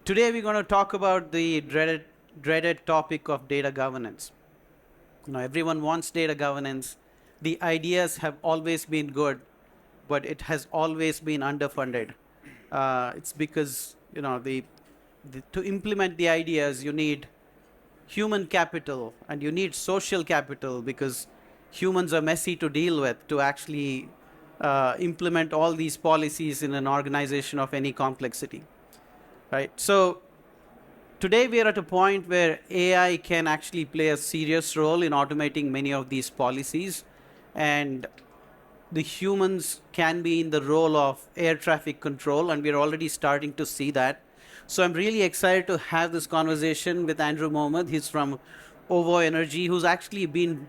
Today we're going to talk about the dreaded topic of data governance. Everyone wants data governance. The ideas have always been good, but it has always been underfunded. It's because to implement the ideas, you need human capital and you need social capital because humans are messy to deal with to actually implement all these policies in an organization of any complexity, right? So today we are at a point where AI can actually play a serious role in automating many of these policies, and the humans can be in the role of air traffic control, and we're already starting to see that. So I'm really excited to have this conversation with Andrew Mohammed. He's from OVO Energy, who's actually been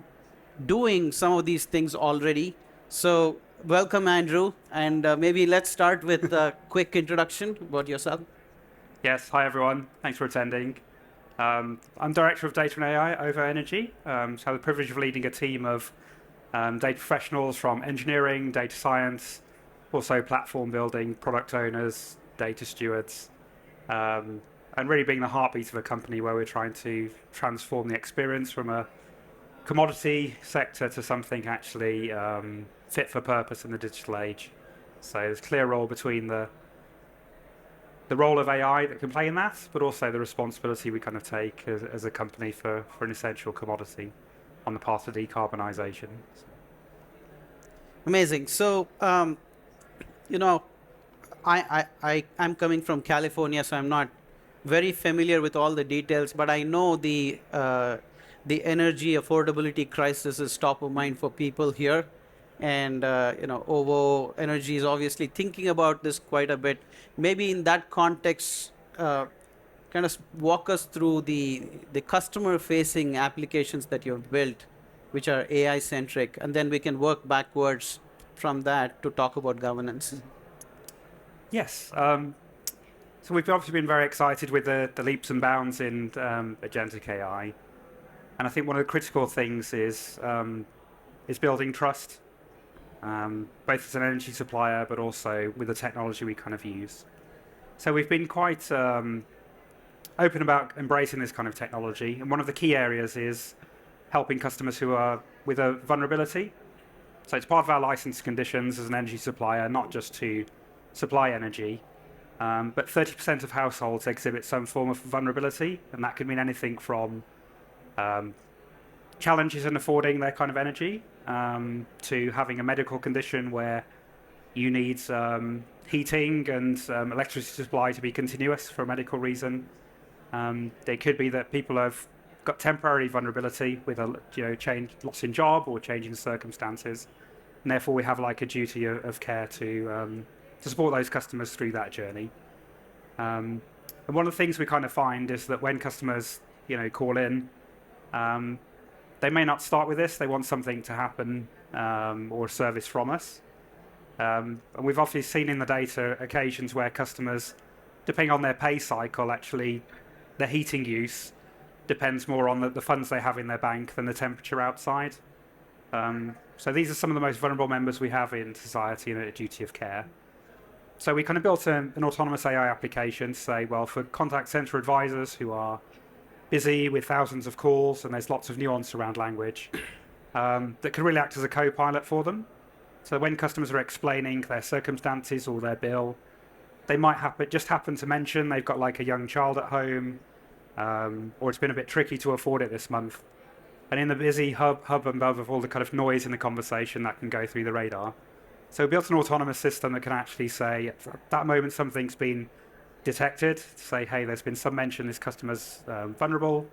doing some of these things already. So welcome, Andrew, and maybe let's start with a quick introduction about yourself. Yes, hi everyone. Thanks for attending. I'm Director of Data and AI at OVO Energy, so I have the privilege of leading a team of data professionals from engineering, data science, also platform building, product owners, data stewards, and really being the heartbeat of a company where we're trying to transform the experience from a commodity sector to something actually fit for purpose in the digital age. So there's a clear role between the role of AI that can play in that, but also the responsibility we kind of take as a company for an essential commodity on the path to decarbonisation. Amazing. So, I'm coming from California, so I'm not very familiar with all the details, but I know the energy affordability crisis is top of mind for people here. And, OVO Energy is obviously thinking about this quite a bit. Maybe in that context, kind of walk us through the customer-facing applications that you've built, which are AI-centric, and then we can work backwards from that to talk about governance. Yes. So we've obviously been very excited with the leaps and bounds in agentic AI. And I think one of the critical things is building trust, both as an energy supplier, but also with the technology we kind of use. So we've been quite open about embracing this kind of technology. And one of the key areas is helping customers who are with a vulnerability. So it's part of our license conditions as an energy supplier, not just to supply energy, but 30% of households exhibit some form of vulnerability, and that could mean anything from challenges in affording their kind of energy to having a medical condition where you need heating and electricity supply to be continuous for a medical reason. It could be that people have got temporary vulnerability with a loss in job or change in circumstances, and therefore we have like a duty of care to support those customers through that journey. And one of the things we kind of find is that when customers call in, they may not start with this. They want something to happen or a service from us. And we've obviously seen in the data occasions where customers, depending on their pay cycle, actually their heating use depends more on the funds they have in their bank than the temperature outside. So these are some of the most vulnerable members we have in society and a duty of care. So we kind of built an autonomous AI application to say, well, for contact center advisors who are busy with thousands of calls and there's lots of nuance around language, that can really act as a co-pilot for them. So when customers are explaining their circumstances or their bill, they might just happen to mention they've got like a young child at home, or it's been a bit tricky to afford it this month. And in the busy hub and above of all the kind of noise in the conversation, that can go through the radar. So we built an autonomous system that can actually say, at that moment something's been detected, to say, hey, there's been some mention this customer's vulnerable,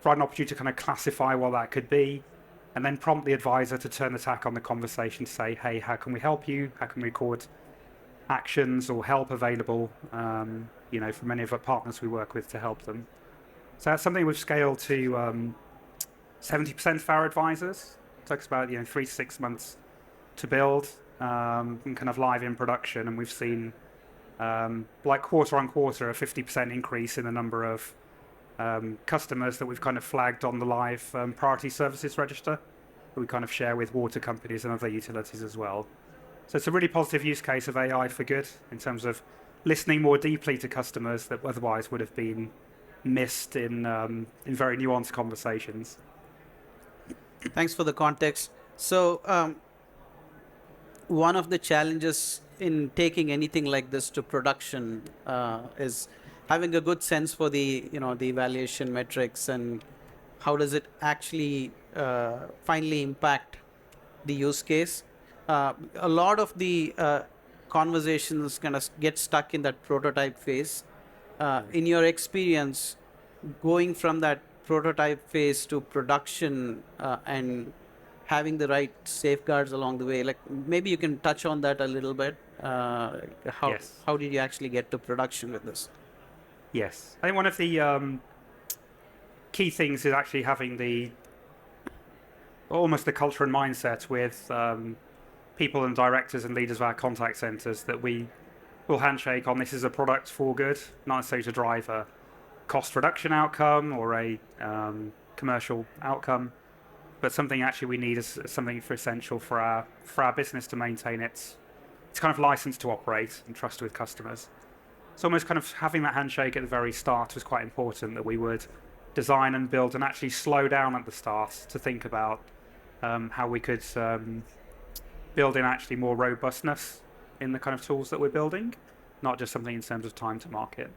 provide an opportunity to kind of classify what that could be, and then prompt the advisor to turn the tack on the conversation to say, hey, how can we help you? How can we record actions or help available, from many of our partners we work with to help them. So that's something we've scaled to 70% of our advisors. It takes about 3 to 6 months to build, and kind of live in production, and we've seen like quarter on quarter a 50% increase in the number of customers that we've kind of flagged on the live priority services register that we kind of share with water companies and other utilities as well. So it's a really positive use case of AI for good in terms of listening more deeply to customers that otherwise would have been missed in very nuanced conversations. Thanks for the context. So, one of the challenges in taking anything like this to production is having a good sense for the evaluation metrics and how does it actually finally impact the use case. A lot of the conversations kind of get stuck in that prototype phase. In your experience, going from that prototype phase to production and having the right safeguards along the way, like maybe you can touch on that a little bit. How Yes. how did you actually get to production with this? Yes. I think one of the key things is actually having almost the culture and mindset with people and directors and leaders of our contact centers that we will handshake on this is a product for good, not necessarily to drive a cost reduction outcome or a commercial outcome, but something actually we need as something for essential for our business to maintain its kind of license to operate and trust with customers. So almost kind of having that handshake at the very start was quite important, that we would design and build and actually slow down at the start to think about how we could build in actually more robustness in the kind of tools that we're building, not just something in terms of time to market.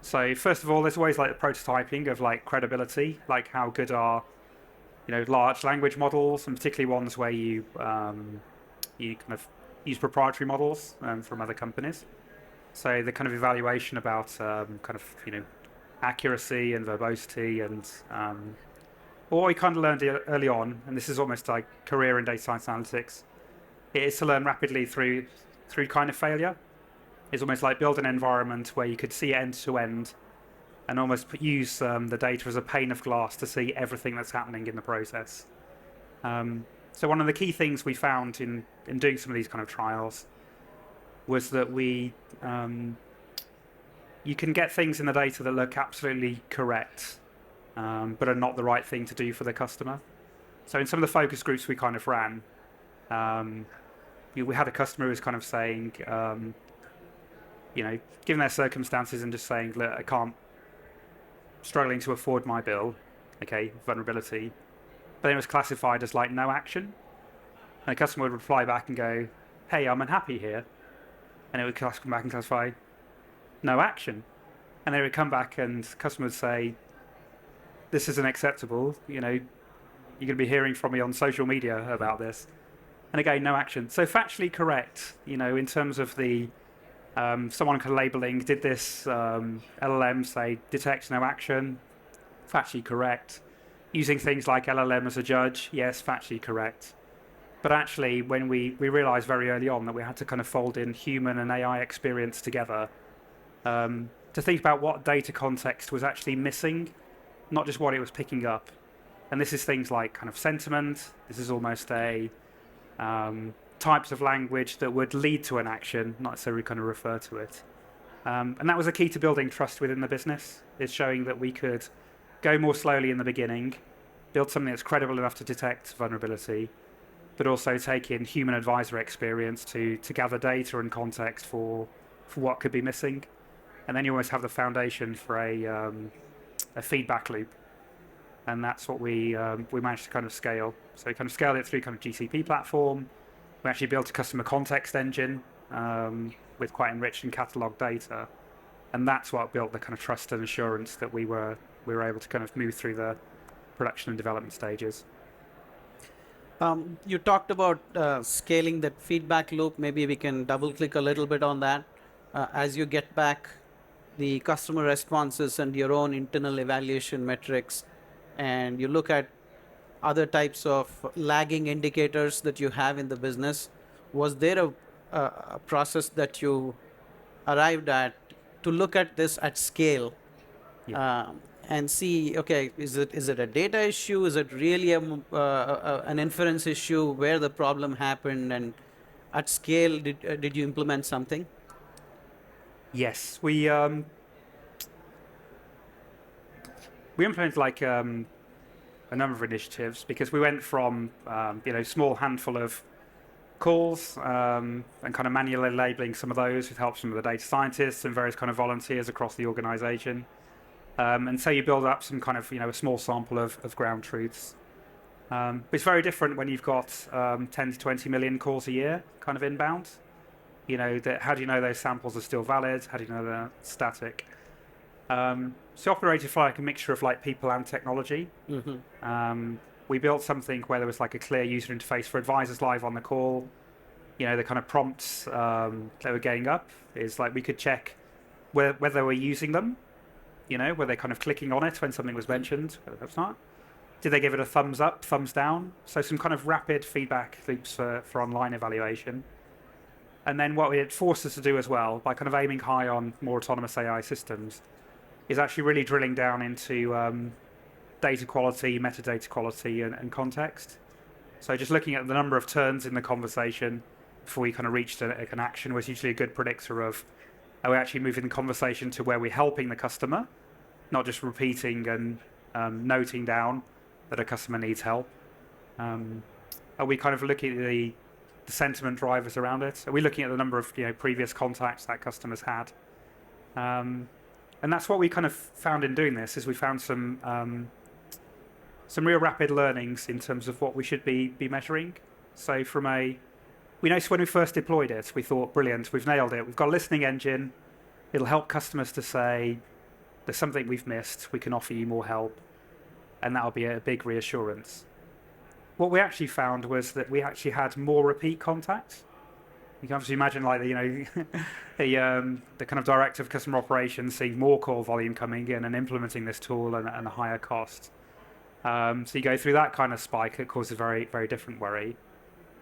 So first of all, there's always like the prototyping of like credibility, like how good are large language models, and particularly ones where you kind of use proprietary models from other companies. So the kind of evaluation about kind of accuracy and verbosity and what we kind of learned early on, and this is almost like career in data science analytics, it is to learn rapidly through kind of failure. It's almost like build an environment where you could see end to end and almost use the data as a pane of glass to see everything that's happening in the process. So one of the key things we found in doing some of these kind of trials was that you can get things in the data that look absolutely correct, but are not the right thing to do for the customer. So in some of the focus groups we kind of ran, we had a customer who was kind of saying, given their circumstances and just saying, look, I can't, struggling to afford my bill, okay, vulnerability, but then it was classified as like no action. And the customer would reply back and go, hey, I'm unhappy here. And it would come back and classify no action. And they would come back and the customer would say, this isn't acceptable, you're going to be hearing from me on social media about this. And again, no action. So factually correct, in terms of the someone labeling, did this LLM say detect no action? Factually correct. Using things like LLM as a judge, yes, factually correct. But actually, when we realized very early on that we had to kind of fold in human and AI experience together to think about what data context was actually missing, not just what it was picking up. And this is things like kind of sentiment. This is almost a types of language that would lead to an action, not necessarily kind of refer to it. And that was a key to building trust within the business, is showing that we could go more slowly in the beginning, build something that's credible enough to detect vulnerability, but also take in human advisor experience to gather data and context for what could be missing. And then you almost have the foundation for a feedback loop. And that's what we managed to kind of scale. So we kind of scaled it through kind of GCP platform. We actually built a customer context engine with quite enriched and cataloged data. And that's what built the kind of trust and assurance that we were able to kind of move through the production and development stages. You talked about scaling that feedback loop. Maybe we can double click a little bit on that. As you get back the customer responses and your own internal evaluation metrics, and you look at other types of lagging indicators that you have in the business, was there a process that you arrived at to look at this at scale? Yeah. And see, okay, is it a data issue? Is it really an inference issue where the problem happened? And at scale, did you implement something? Yes, we implemented like a number of initiatives, because we went from small handful of calls and kind of manually labeling some of those with help from the data scientists and various kind of volunteers across the organization. And so you build up some kind of, a small sample of ground truths. But it's very different when you've got 10 to 20 million calls a year kind of inbound. How do you know those samples are still valid? How do you know they're static? So operated for like a mixture of like people and technology. We built something where there was like a clear user interface for advisors live on the call. The kind of prompts they were getting up is like we could check whether we're using them. Were they kind of clicking on it when something was mentioned? Whether that's not. Did they give it a thumbs up, thumbs down? So some kind of rapid feedback loops for online evaluation. And then what it forced us to do as well, by kind of aiming high on more autonomous AI systems, is actually really drilling down into data quality, metadata quality, and context. So just looking at the number of turns in the conversation before we kind of reached an action was usually a good predictor of are we actually moving the conversation to where we're helping the customer, not just repeating and noting down that a customer needs help. Are we kind of looking at the sentiment drivers around it? Are we looking at the number of previous contacts that customers had? And that's what we kind of found in doing this, is we found some real rapid learnings in terms of what we should be measuring. So we noticed when we first deployed it, we thought, brilliant, we've nailed it. We've got a listening engine. It'll help customers to say, there's something we've missed. We can offer you more help. And that'll be a big reassurance. What we actually found was that we actually had more repeat contacts. You can obviously imagine, like, the kind of director of customer operations seeing more call volume coming in and implementing this tool and a higher cost. So you go through that kind of spike, it causes a very, very different worry.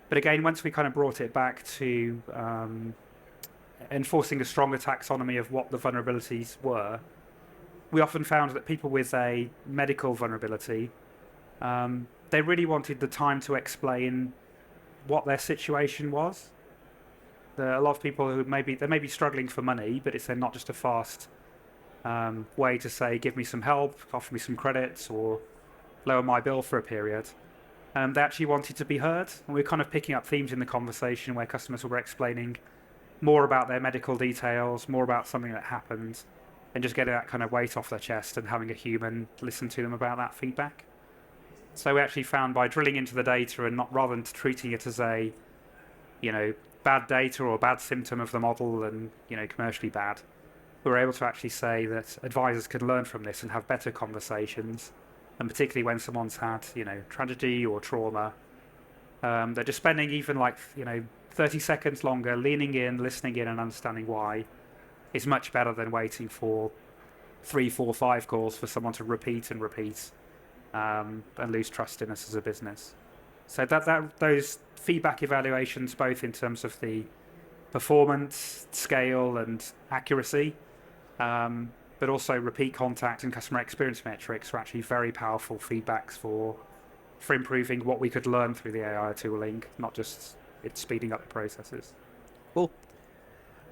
But again, once we kind of brought it back to enforcing a stronger taxonomy of what the vulnerabilities were, we often found that people with a medical vulnerability, they really wanted the time to explain what their situation was. There are a lot of people who may be struggling for money, but it's then not just a fast way to say, give me some help, offer me some credits, or lower my bill for a period. They actually wanted to be heard. And we're kind of picking up themes in the conversation where customers were explaining more about their medical details, more about something that happened, and just getting that kind of weight off their chest and having a human listen to them about that feedback. So we actually found by drilling into the data and not rather than treating it as a, bad data or bad symptom of the model and, commercially bad, we were able to actually say that advisors can learn from this and have better conversations. And particularly when someone's had, tragedy or trauma, they're just spending even 30 seconds longer leaning in, listening in and understanding why is much better than waiting for 3, 4, 5 calls for someone to repeat and repeat and lose trust in us as a business. So those feedback evaluations, both in terms of the performance, scale and accuracy, but also repeat contact and customer experience metrics, are actually very powerful feedbacks for improving what we could learn through the AI tooling, not just it speeding up the processes. Cool.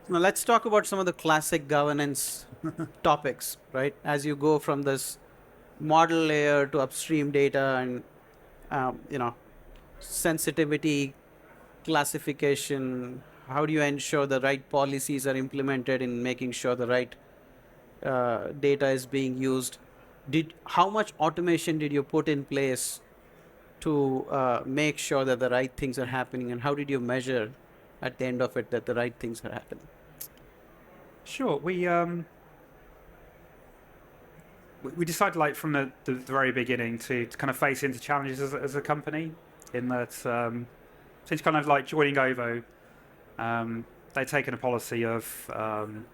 Now let's talk about some of the classic governance topics, right? As you go from this model layer to upstream data and, sensitivity, classification, how do you ensure the right policies are implemented in making sure the right data is being used? How much automation did you put in place to make sure that the right things are happening, and how did you measure at the end of it that the right things are happening? Sure. We decided, from the very beginning, to kind of face into challenges as a company. In that, since kind of joining OVO, they'd taken a policy of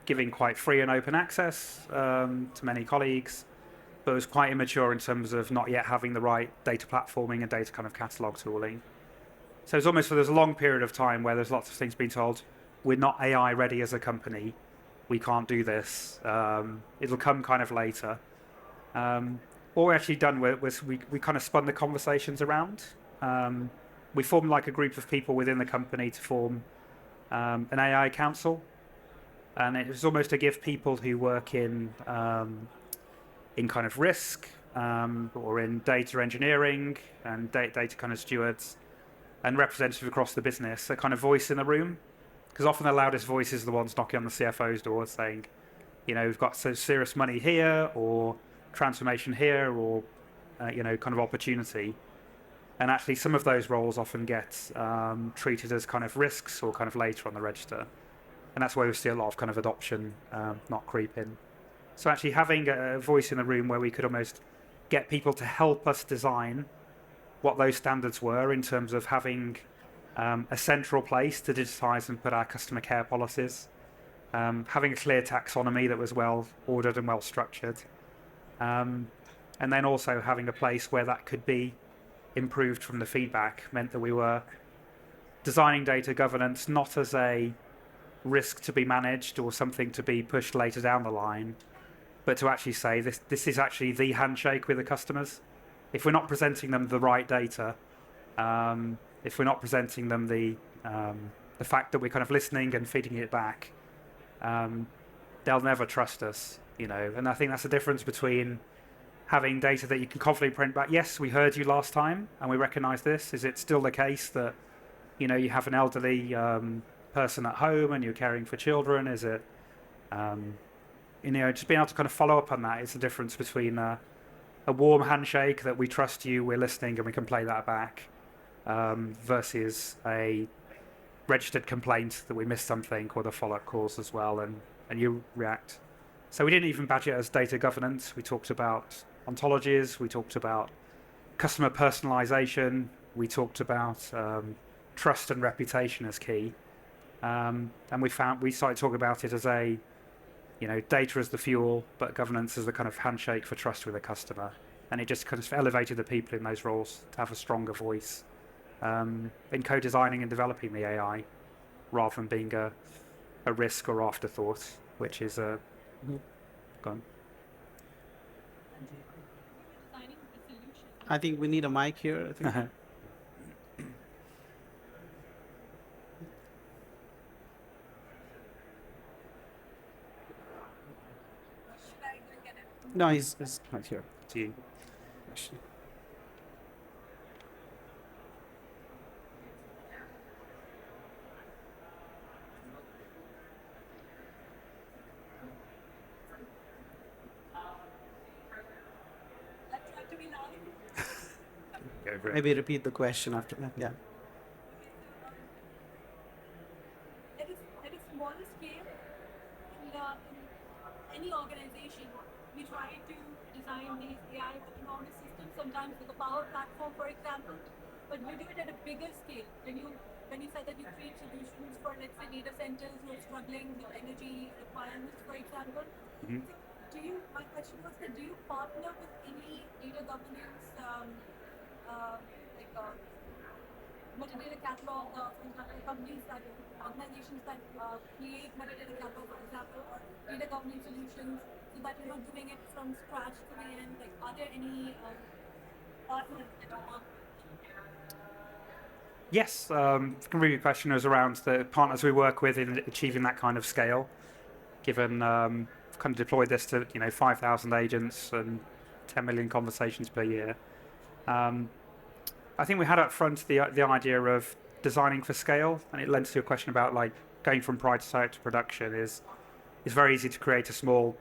giving quite free and open access to many colleagues, but it was quite immature in terms of not yet having the right data platforming and data kind of catalog tooling. So it's almost there's a long period of time where there's lots of things being told, we're not AI ready as a company, we can't do this, it'll come kind of later. What we actually done was we kind of spun the conversations around. We formed a group of people within the company to form an AI council, and it was almost to give people who work in kind of risk or in data engineering and data kind of stewards and representative across the business, a kind of voice in the room, because often the loudest voices are the ones knocking on the CFO's door saying, we've got so serious money here, or transformation here, or kind of opportunity. And actually some of those roles often get treated as kind of risks or kind of later on the register. And that's where we see a lot of kind of adoption not creep in. So actually having a voice in the room where we could almost get people to help us design what those standards were in terms of having a central place to digitize and put our customer care policies, having a clear taxonomy that was well ordered and well structured, and then also having a place where that could be improved from the feedback meant that we were designing data governance not as a risk to be managed or something to be pushed later down the line, but to actually say this is actually the handshake with the customers. If we're not presenting them the right data, if we're not presenting them the fact that we're kind of listening and feeding it back, they'll never trust us, And I think that's the difference between having data that you can confidently print back. Yes, we heard you last time, and we recognise this. Is it still the case that, you have an elderly person at home and you're caring for children? Is it, just being able to kind of follow up on that is the difference between a warm handshake that we trust you, we're listening, and we can play that back, versus a registered complaint that we missed something or the follow-up calls as well, and you react. So we didn't even badge it as data governance. We talked about ontologies, we talked about customer personalization, we talked about trust and reputation as key, and we started talking about it as a data as the fuel, but governance as the kind of handshake for trust with the customer. And it just kind of elevated the people in those roles to have a stronger voice in co-designing and developing the AI, rather than being a risk or afterthought, which is a... Gone. I think we need a mic here. I think. No, he's right here. To you. Maybe repeat the question after that. Yeah. At a smaller scale, in any organization, we try to design these AI autonomous systems, sometimes with a power platform, for example. But we do it at a bigger scale. When you said that you create solutions for, let's say, data centers who are struggling with energy requirements, for example. Mm-hmm. So my question was that do you partner with any data governance metadata catalog, for example, companies organizations that create metadata catalog, for example, or data governance solutions, so that you're not doing it from scratch to the end? Like, are there any partners that you want? Yes, the really question was around the partners we work with in achieving that kind of scale. Given we've kind of deployed this to 5,000 agents and 10 million conversations per year. I think we had up front the idea of designing for scale, and it lends to your question about like going from prototype to production. Is very easy to create a small,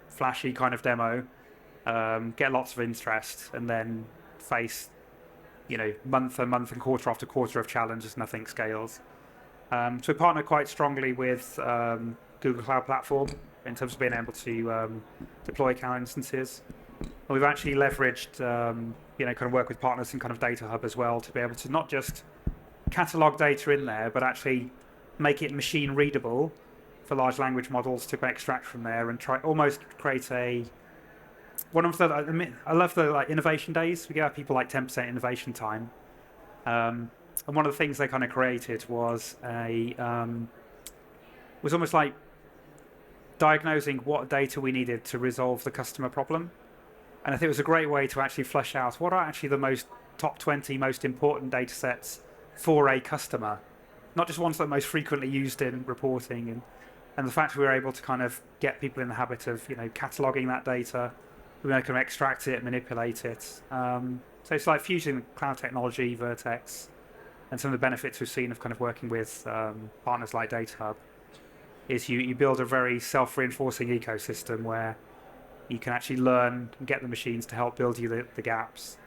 flashy kind of demo, get lots of interest, and then face month and quarter after quarter of challenges, nothing scales. So we partner quite strongly with Google Cloud Platform in terms of being able to deploy cloud instances. And we've actually leveraged, kind of work with partners in kind of DataHub as well to be able to not just catalog data in there, but actually make it machine readable for large language models to extract from there and try almost create one of the, I love the innovation days. We give our people 10% innovation time. And one of the things they kind of created was was almost like diagnosing what data we needed to resolve the customer problem. And I think it was a great way to actually flesh out what are actually the top 20 most important data sets for a customer, not just ones that are most frequently used in reporting. And the fact we were able to kind of get people in the habit of cataloging that data, we're going to extract it, manipulate it. So it's like fusing cloud technology, Vertex, And some of the benefits we've seen of kind of working with partners like DataHub is you build a very self-reinforcing ecosystem where you can actually learn and get the machines to help build you the gaps,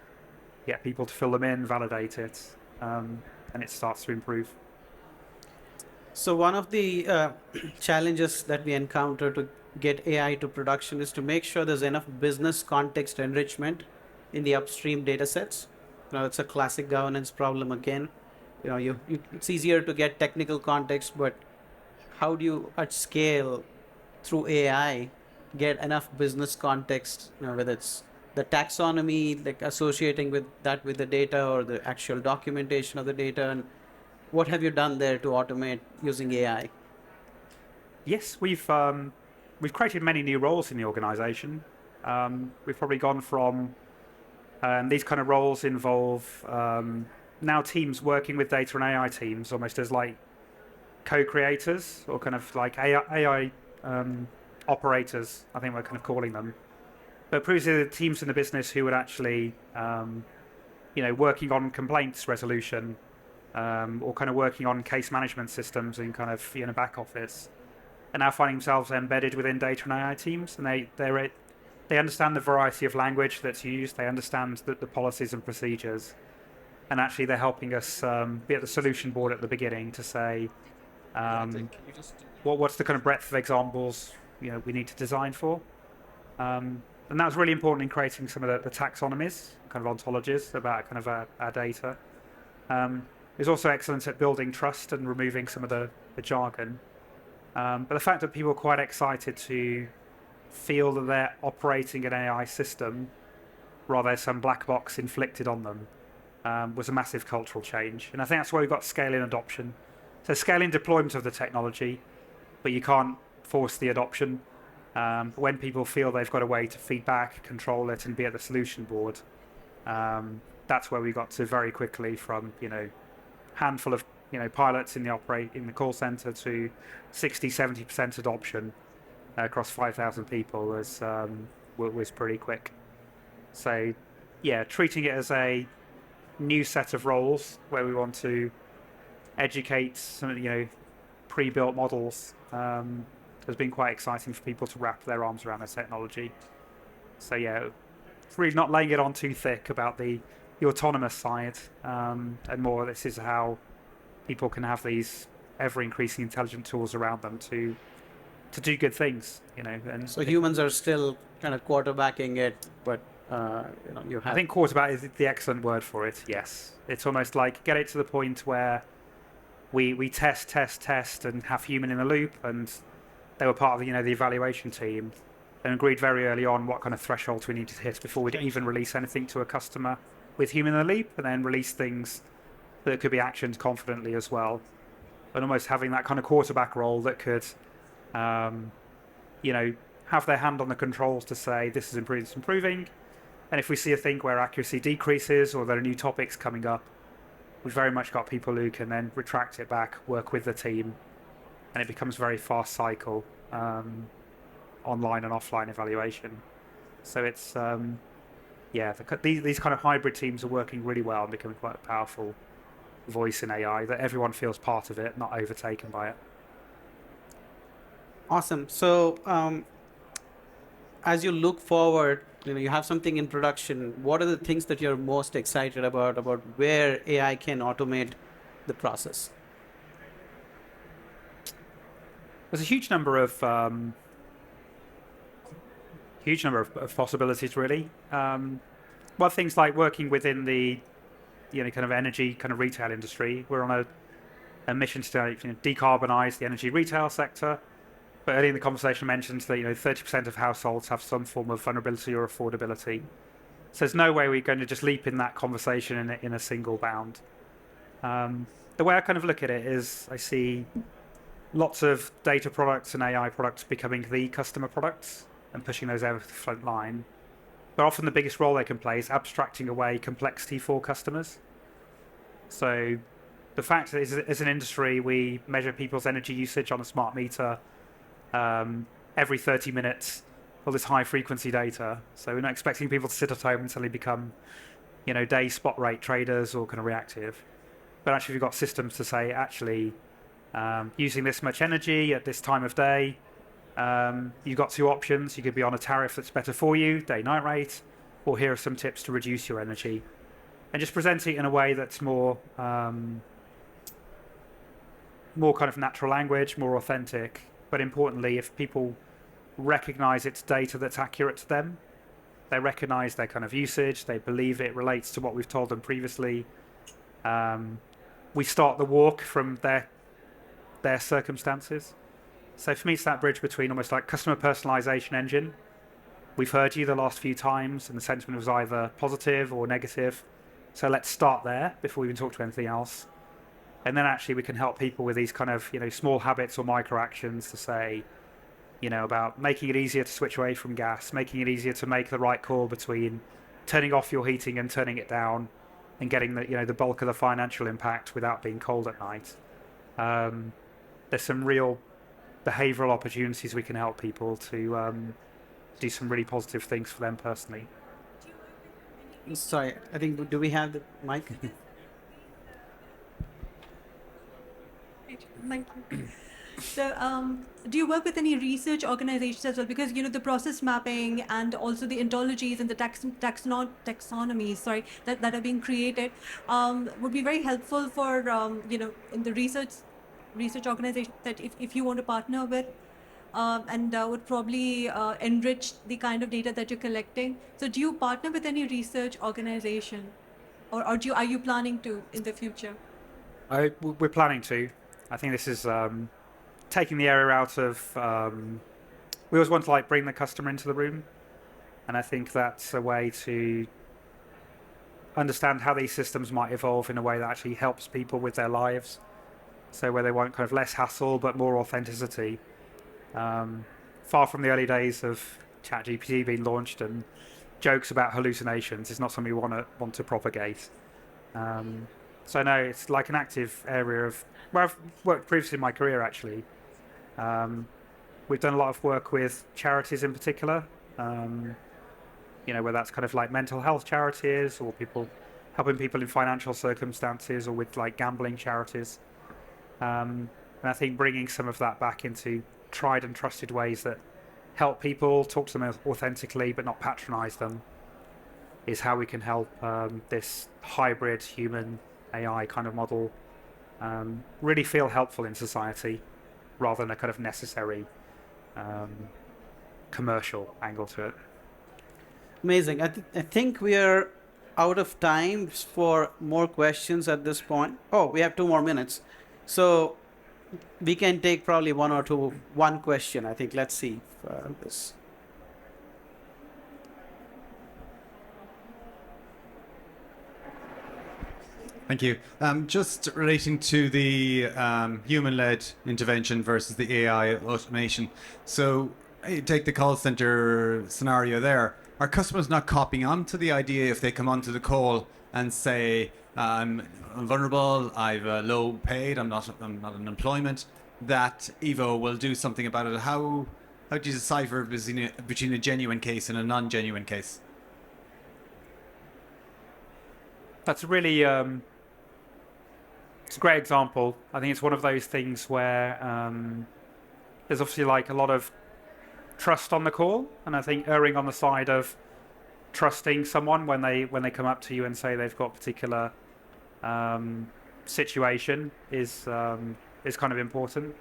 get people to fill them in, validate it, and it starts to improve. So one of the challenges that we encounter to get AI to production is to make sure there's enough business context enrichment in the upstream data sets. Now, it's a classic governance problem again. It's easier to get technical context, but how do you, at scale, through AI, get enough business context? Whether it's the taxonomy, like associating with that with the data, or the actual documentation of the data, and what have you done there to automate using AI? Yes, we've created many new roles in the organisation. We've probably gone from these kind of roles involve now teams working with data and AI teams almost as like co-creators or kind of like AI operators, I think we're kind of calling them. But previously the teams in the business who would actually, working on complaints resolution or kind of working on case management systems in kind of back office, are now finding themselves embedded within data and AI teams, and they understand the variety of language that's used, they understand the policies and procedures, and actually they're helping us be at the solution board at the beginning to say what's the kind of breadth of examples we need to design for. And that was really important in creating some of the taxonomies, kind of ontologies about kind of our data. It's also excellent at building trust and removing some of the jargon. But the fact that people are quite excited to feel that they're operating an AI system rather than some black box inflicted on them was a massive cultural change. And I think that's why we've got scaling adoption. So scaling deployment of the technology, but you can't force the adoption. When people feel they've got a way to feedback, control it, and be at the solution board, that's where we got to very quickly from handful of pilots in the call center to 60-70% adoption across 5,000 people was pretty quick. So yeah, treating it as a new set of roles where we want to educate some pre-built models has been quite exciting for people to wrap their arms around this technology. So yeah, it's really not laying it on too thick about the autonomous side, and more this is how people can have these ever-increasing intelligent tools around them to do good things, And so humans are still kind of quarterbacking it, but you have. I think quarterback is the excellent word for it. Yes, it's almost like get it to the point where we test, and have human in the loop, and they were part of the evaluation team, and agreed very early on what kind of thresholds we needed to hit before we'd even release anything to a customer with human in the loop, and then release things that could be actioned confidently as well, and almost having that kind of quarterback role that could, have their hand on the controls to say this is improving, and if we see a thing where accuracy decreases or there are new topics coming up, we've very much got people who can then retract it back, work with the team, and it becomes a very fast cycle, online and offline evaluation. So it's these kind of hybrid teams are working really well and becoming quite a powerful voice in AI that everyone feels part of it, not overtaken by it. Awesome. So as you look forward, you have something in production. What are the things that you're most excited about where AI can automate the process? There's a huge number of possibilities, really. Well, things like working within the kind of energy kind of retail industry. We're on a mission to decarbonize the energy retail sector. But earlier in the conversation, I mentioned that 30% of households have some form of vulnerability or affordability. So there's no way we're going to just leap in that conversation in a single bound. The way I kind of look at it is I see lots of data products and AI products becoming the customer products and pushing those over the front line. But often the biggest role they can play is abstracting away complexity for customers. So the fact that as an industry, we measure people's energy usage on a smart meter every 30 minutes, all this high frequency data. So we're not expecting people to sit at home and suddenly become, day spot rate traders or kind of reactive. But actually, we've got systems to say, actually, using this much energy at this time of day, you've got two options. You could be on a tariff that's better for you, day-night rate, or here are some tips to reduce your energy. And just present it in a way that's more kind of natural language, more authentic. But importantly, if people recognize it's data that's accurate to them, they recognize their kind of usage, they believe it relates to what we've told them previously. We start the walk from their circumstances. So for me, it's that bridge between almost like customer personalization engine. We've heard you the last few times, and the sentiment was either positive or negative. So let's start there before we even talk to anything else. And then actually we can help people with these kind of small habits or micro actions to say, about making it easier to switch away from gas, making it easier to make the right call between turning off your heating and turning it down, and getting the bulk of the financial impact without being cold at night. There's some real behavioural opportunities we can help people to do some really positive things for them personally. Sorry, I think, do we have the mic? Thank you. So, do you work with any research organizations as well? Because the process mapping and also the ontologies and the taxonomies, that are being created, would be very helpful for in the research organization that if you want to partner with, and would probably enrich the kind of data that you're collecting. So, do you partner with any research organization, or are you planning to in the future? We're planning to. I think this is taking the area out of. We always want to bring the customer into the room, and I think that's a way to understand how these systems might evolve in a way that actually helps people with their lives. So where they want kind of less hassle but more authenticity. Far from the early days of ChatGPT being launched and jokes about hallucinations, it's not something we want to propagate. So no, it's like an active area of where I've worked previously in my career actually. We've done a lot of work with charities in particular, where that's kind of like mental health charities or helping people in financial circumstances, or with gambling charities. And I think bringing some of that back into tried and trusted ways that help people, talk to them authentically but not patronize them, is how we can help this hybrid human AI kind of model really feel helpful in society rather than a kind of necessary commercial angle to it. Amazing. I think we are out of time for more questions at this point. Oh, we have 2 more minutes. So we can take probably one question, I think. Let's see this. Thank you. Just relating to the human-led intervention versus the AI automation. So you take the call center scenario there. Are customers not copying on to the idea if they come onto the call and say, I'm vulnerable, I've low paid, I'm not in employment, that Evo will do something about it? How do you decipher between a genuine case and a non-genuine case? That's really it's a great example. I think it's one of those things where there's obviously a lot of trust on the call, and I think erring on the side of trusting someone when they come up to you and say they've got a particular situation is kind of important.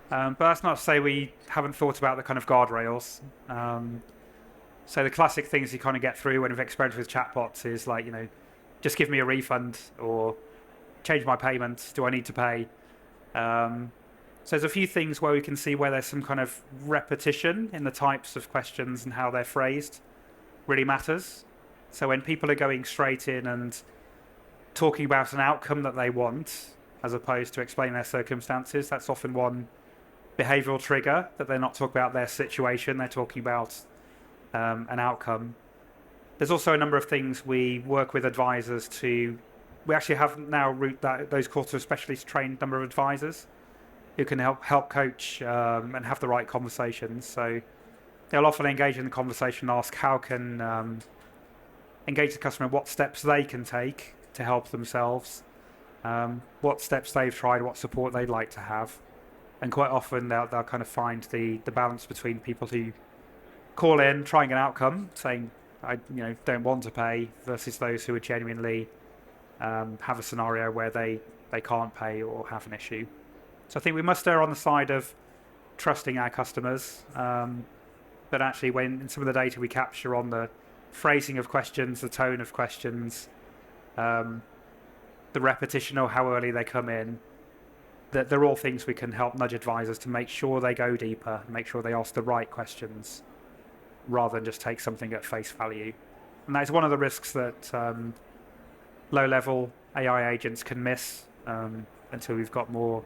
But that's not to say we haven't thought about the kind of guardrails. So the classic things you kind of get through when you've experimented with chatbots is just give me a refund or change my payment. Do I need to pay? So there's a few things where we can see where there's some kind of repetition in the types of questions and how they're phrased really matters. So when people are going straight in and talking about an outcome that they want, as opposed to explaining their circumstances, that's often one behavioural trigger, that they're not talking about their situation, they're talking about an outcome. There's also a number of things we work with advisors to. We actually have now route those calls to a specialist trained number of advisors who can help coach and have the right conversations. So they'll often engage in the conversation and ask how can engage the customer in what steps they can take to help themselves, what steps they've tried, what support they'd like to have. And quite often they'll kind of find the balance between people who call in, trying an outcome, saying, I don't want to pay, versus those who are genuinely have a scenario where they can't pay or have an issue. So I think we must err on the side of trusting our customers, but actually when in some of the data we capture on the phrasing of questions, the tone of questions, the repetition or how early they come in, that they're all things we can help nudge advisors to make sure they go deeper, make sure they ask the right questions, rather than just take something at face value. And that's one of the risks that low-level AI agents can miss until we've got more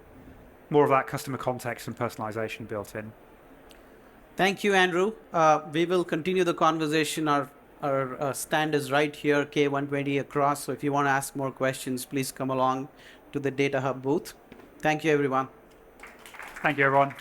of that customer context and personalization built in. Thank you, Andrew. We will continue the conversation. Our stand is right here, K120 across. So if you want to ask more questions, please come along to the DataHub booth. Thank you, everyone. Thank you, everyone.